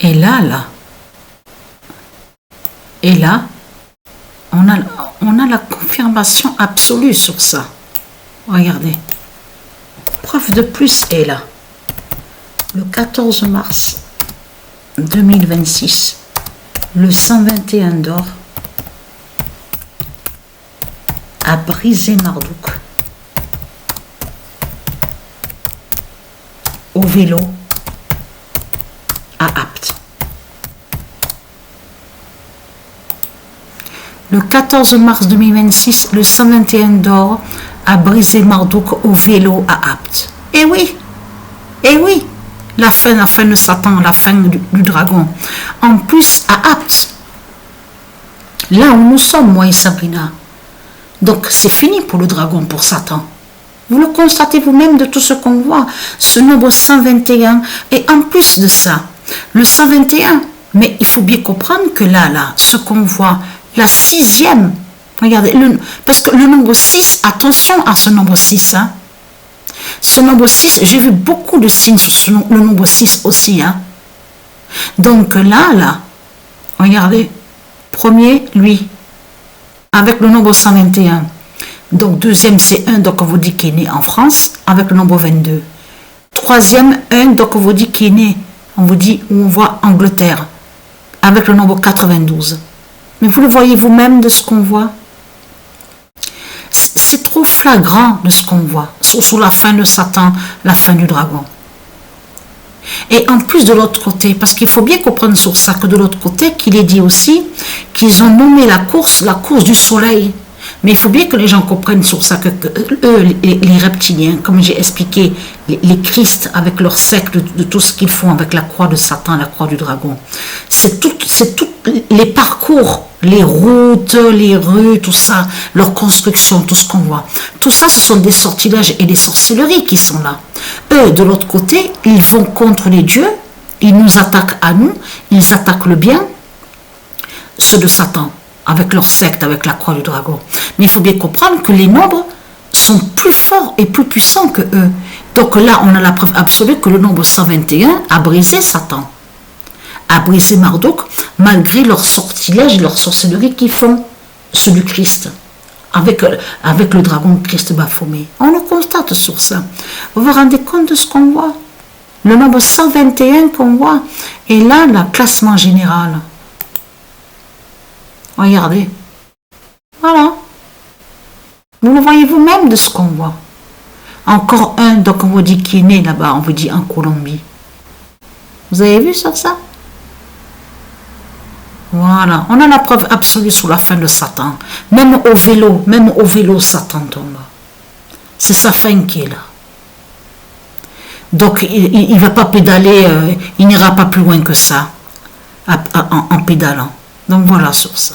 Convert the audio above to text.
Et là, on a la confirmation absolue sur ça. Regardez. Preuve de plus est là. Le 14 mars 2026, le 121 d'or a brisé Marduk au vélo à Apt. Le 14 mars 2026, le 121 d'or a brisé Marduk au vélo à Apt. Eh oui, la fin de Satan, la fin du dragon. En plus, à Apt, là où nous sommes, moi et Sabrina. Donc, c'est fini pour le dragon, pour Satan. Vous le constatez vous-même de tout ce qu'on voit. Ce nombre 121, et en plus de ça, le 121, mais il faut bien comprendre que là, ce qu'on voit, la 6e, regardez, parce que le nombre 6, attention à ce nombre 6, hein. Ce nombre 6, j'ai vu beaucoup de signes sur le nombre 6 aussi, hein. Donc là, regardez, premier, lui, avec le nombre 121. Donc deuxième, c'est 1, donc on vous dit qu'il est né en France, avec le nombre 22. Troisième, 1, donc on vous dit qu'il est né, on vous dit, où on voit Angleterre, avec le nombre 92. Mais vous le voyez vous-même de ce qu'on voit. C'est trop flagrant de ce qu'on voit, sur la fin de Satan, la fin du dragon. Et en plus de l'autre côté, parce qu'il faut bien comprendre sur ça, que de l'autre côté, qu'il est dit aussi qu'ils ont nommé la course du soleil. Mais il faut bien que les gens comprennent sur ça, que eux, les reptiliens, comme j'ai expliqué, les Christ avec leur secte, de tout ce qu'ils font avec la croix de Satan, la croix du dragon. C'est tout les parcours, les routes, les rues, tout ça, leur construction, tout ce qu'on voit. Tout ça, ce sont des sortilèges et des sorcelleries qui sont là. Eux, de l'autre côté, ils vont contre les dieux, ils nous attaquent à nous, ils attaquent le bien, ceux de Satan, avec leur secte, avec la croix du dragon. Mais il faut bien comprendre que les nombres sont plus forts et plus puissants que eux. Donc là, on a la preuve absolue que le nombre 121 a brisé Satan, a brisé Marduk, malgré leurs sortilèges et leurs sorcelleries qu'ils font, ceux du Christ, avec le dragon Christ Baphomet. On le constate sur ça. Vous vous rendez compte de ce qu'on voit? Le nombre 121 qu'on voit, et là, le classement général. Regardez. Voilà. Vous le voyez vous-même de ce qu'on voit. Encore un, donc on vous dit qui est né là-bas, on vous dit en Colombie. Vous avez vu sur ça? Voilà. On a la preuve absolue sur la fin de Satan. Même au vélo, Satan tombe. C'est sa fin qui est là. Donc il ne va pas pédaler, il n'ira pas plus loin que ça en pédalant. Donc voilà sur ça.